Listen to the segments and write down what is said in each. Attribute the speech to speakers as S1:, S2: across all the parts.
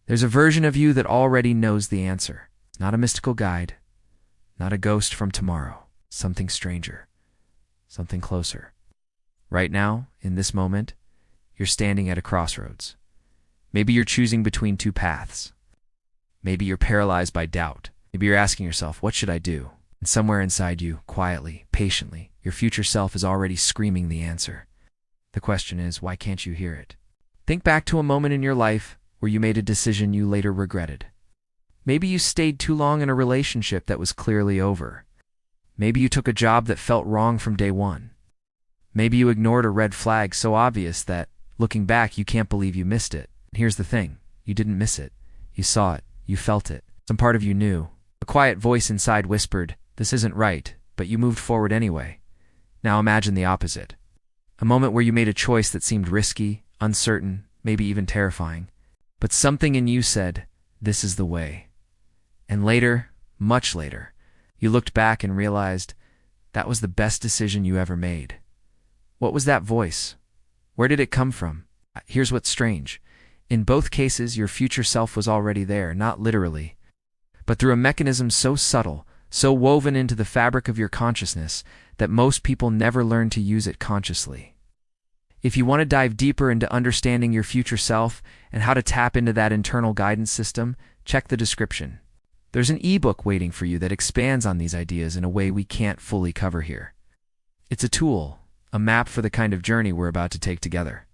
S1: There's a version of you that already knows the answer. Not a mystical guide, not a ghost from tomorrow. Something stranger, something closer. Right now, in this moment, you're standing at a crossroads. Maybe you're choosing between two paths. Maybe you're paralyzed by doubt. Maybe you're asking yourself, what should I do? And somewhere inside you, quietly, patiently, your future self is already screaming the answer. The question is, why can't you hear it? Think back to a moment in your life where you made a decision you later regretted. Maybe you stayed too long in a relationship that was clearly over. Maybe you took a job that felt wrong from day one. Maybe you ignored a red flag so obvious that, looking back, you can't believe you missed it. And here's the thing, you didn't miss it. You saw it. You felt it. Some part of you knew. A quiet voice inside whispered, this isn't right, but you moved forward anyway. Now imagine the opposite. A moment where you made a choice that seemed risky, uncertain, maybe even terrifying. But something in you said, this is the way. And later, much later, you looked back and realized that was the best decision you ever made. What was that voice? Where did it come from? Here's what's strange. In both cases, your future self was already there, not literally, but through a mechanism so subtle, so woven into the fabric of your consciousness, that most people never learn to use it consciously. If you want to dive deeper into understanding your future self and how to tap into that internal guidance system, check the description. There's an ebook waiting for you that expands on these ideas in a way we can't fully cover here. It's a tool, a map for the kind of journey we're about to take together.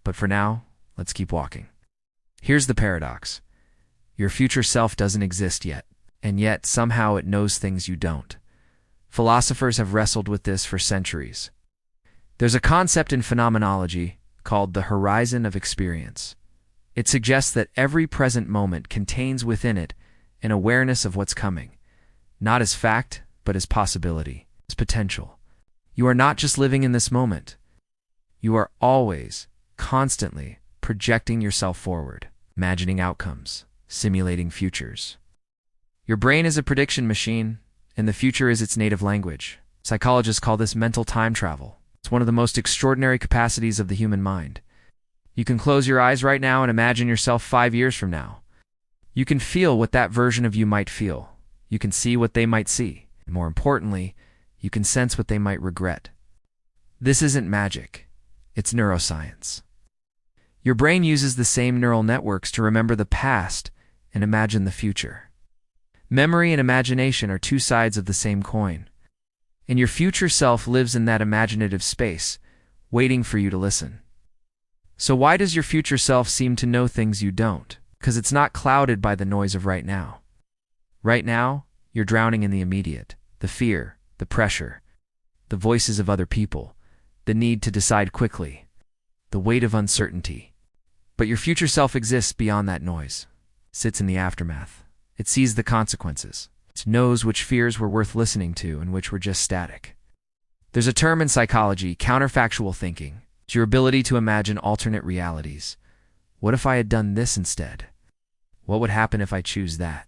S1: But for now, let's keep walking. Here's the paradox. Your future self doesn't exist yet, and yet somehow it knows things you don't. Philosophers have wrestled with this for centuries. There's a concept in phenomenology called the horizon of experience. It suggests that every present moment contains within it an awareness of what's coming, not as fact, but as possibility, as potential. You are not just living in this moment. You are always, constantly, projecting yourself forward, imagining outcomes, simulating futures. Your brain is a prediction machine, and the future is its native language. Psychologists call this mental time travel. It's one of the most extraordinary capacities of the human mind. You can close your eyes right now and imagine yourself 5 years from now. You can feel what that version of you might feel. You can see what they might see. And more importantly, you can sense what they might regret. This isn't magic. It's neuroscience. Your brain uses the same neural networks to remember the past and imagine the future. Memory and imagination are two sides of the same coin. And your future self lives in that imaginative space, waiting for you to listen. So why does your future self seem to know things you don't? Because it's not clouded by the noise of right now. Right now, you're drowning in the immediate, the fear, the pressure, the voices of other people, the need to decide quickly, the weight of uncertainty. But your future self exists beyond that noise, sits in the aftermath. It sees the consequences. It knows which fears were worth listening to and which were just static. There's a term in psychology, counterfactual thinking. It's your ability to imagine alternate realities. What if I had done this instead? What would happen if I choose that?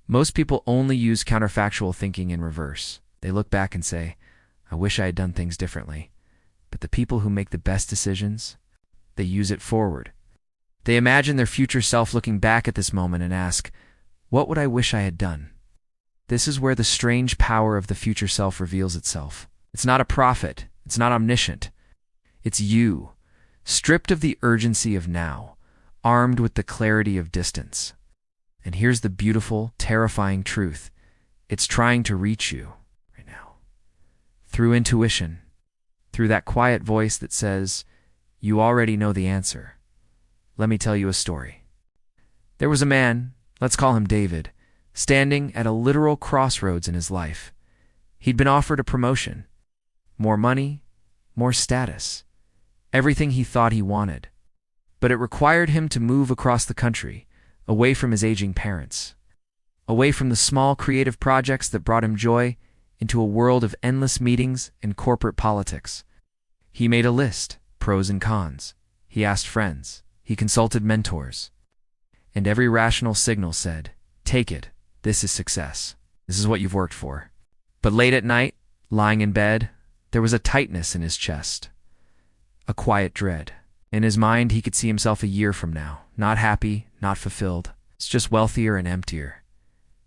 S1: Most people only use counterfactual thinking in reverse. They look back and say, I wish I had done things differently. But the people who make the best decisions, they use it forward. They imagine their future self looking back at this moment and ask, what would I wish I had done? This is where the strange power of the future self reveals itself. It's not a prophet. It's not omniscient. It's you, stripped of the urgency of now, armed with the clarity of distance. And here's the beautiful, terrifying truth. It's trying to reach you right now. Through intuition, through that quiet voice that says, you already know the answer. Let me tell you a story. There was a man, let's call him David, standing at a literal crossroads in his life. He'd been offered a promotion, more money, more status, everything he thought he wanted. But it required him to move across the country, away from his aging parents, away from the small creative projects that brought him joy, into a world of endless meetings and corporate politics. He made a list, pros and cons. He asked friends. He consulted mentors. And every rational signal said, take it. This is success. This is what you've worked for. But late at night, lying in bed, there was a tightness in his chest, a quiet dread. In his mind, he could see himself a year from now, not happy, not fulfilled. It's just wealthier and emptier.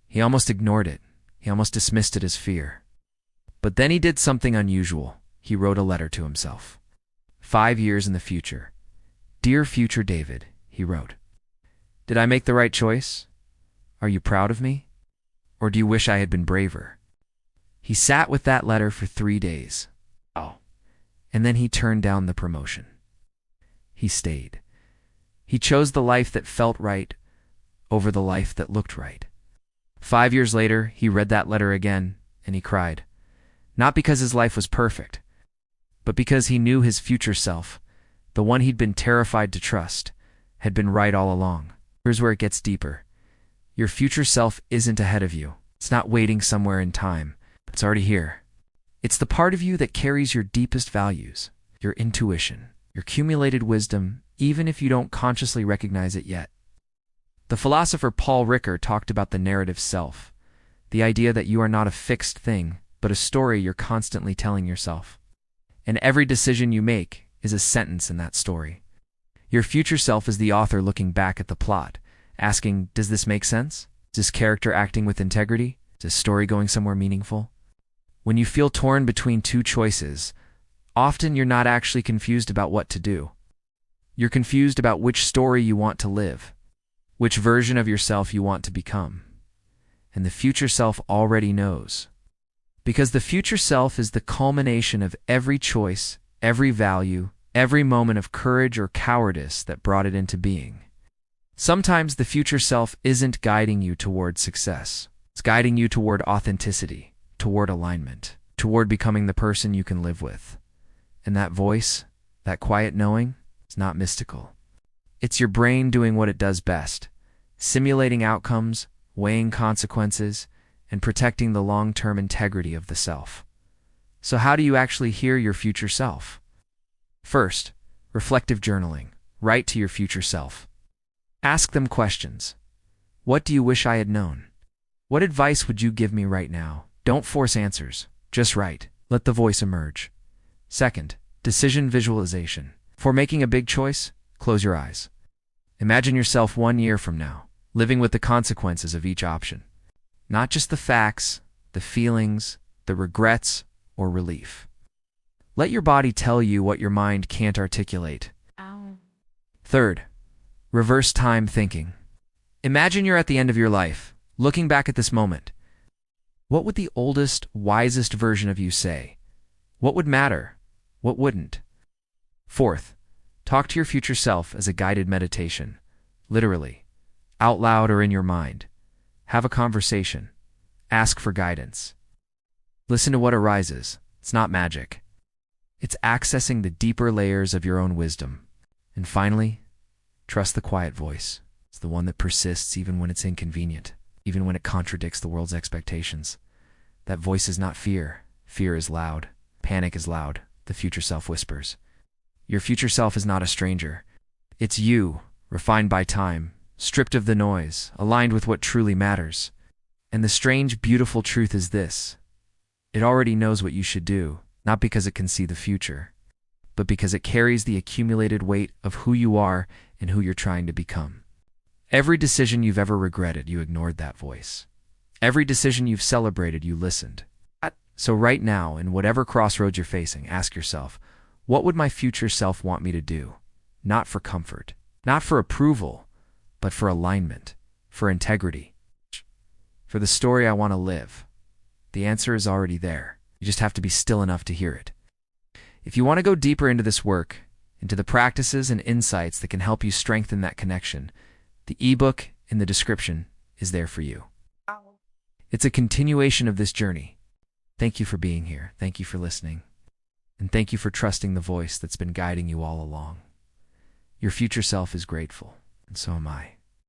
S1: He almost ignored it. He almost dismissed it as fear. But then he did something unusual. He wrote a letter to himself. 5 years in the future. Dear future David, he wrote. Did I make the right choice? Are you proud of me? Or do you wish I had been braver? He sat with that letter for 3 days. Oh. And then he turned down the promotion. He stayed. He chose the life that felt right over the life that looked right. 5 years later, he read that letter again, and he cried. Not because his life was perfect, but because he knew his future self, the one he'd been terrified to trust, had been right all along. Here's where it gets deeper. Your future self isn't ahead of you. It's not waiting somewhere in time. It's already here. It's the part of you that carries your deepest values, your intuition, your accumulated wisdom, even if you don't consciously recognize it yet. The philosopher Paul Ricoeur talked about the narrative self, the idea that you are not a fixed thing, but a story you're constantly telling yourself. And every decision you make is a sentence in that story. Your future self is the author looking back at the plot, asking, does this make sense? Is this character acting with integrity? Is this story going somewhere meaningful? When you feel torn between two choices, often you're not actually confused about what to do. You're confused about which story you want to live, which version of yourself you want to become. And the future self already knows. Because the future self is the culmination of every choice, every value, every moment of courage or cowardice that brought it into being. Sometimes the future self isn't guiding you toward success. It's guiding you toward authenticity, toward alignment, toward becoming the person you can live with. And that voice, that quiet knowing, is not mystical. It's your brain doing what it does best, simulating outcomes, weighing consequences, and protecting the long-term integrity of the self. So how do you actually hear your future self? First, reflective journaling. Write to your future self. Ask them questions. What do you wish I had known? What advice would you give me right now? Don't force answers. Just write. Let the voice emerge. Second, decision visualization. Before making a big choice, close your eyes. Imagine yourself 1 year from now, living with the consequences of each option. Not just the facts, the feelings, the regrets, or relief. Let your body tell you what your mind can't articulate.
S2: Ow.
S1: Third, reverse time thinking. Imagine you're at the end of your life, looking back at this moment. What would the oldest, wisest version of you say? What would matter? What wouldn't? Fourth, talk to your future self as a guided meditation. Literally, out loud or in your mind. Have a conversation. Ask for guidance. Listen to what arises. It's not magic. It's accessing the deeper layers of your own wisdom. And finally, trust the quiet voice. It's the one that persists even when it's inconvenient, even when it contradicts the world's expectations. That voice is not fear. Fear is loud. Panic is loud. The future self whispers. Your future self is not a stranger. It's you, refined by time, stripped of the noise, aligned with what truly matters. And the strange, beautiful truth is this. It already knows what you should do, not because it can see the future, but because it carries the accumulated weight of who you are and who you're trying to become. Every decision you've ever regretted, you ignored that voice. Every decision you've celebrated, you listened. So right now, in whatever crossroads you're facing, ask yourself, what would my future self want me to do? Not for comfort, not for approval, but for alignment, for integrity, for the story I want to live. The answer is already there. You just have to be still enough to hear it. If you want to go deeper into this work, into the practices and insights that can help you strengthen that connection, the ebook in the description is there for you. It's a continuation of this journey. Thank you for being here. Thank you for listening. And thank you for trusting the voice that's been guiding you all along. Your future self is grateful, and so am I.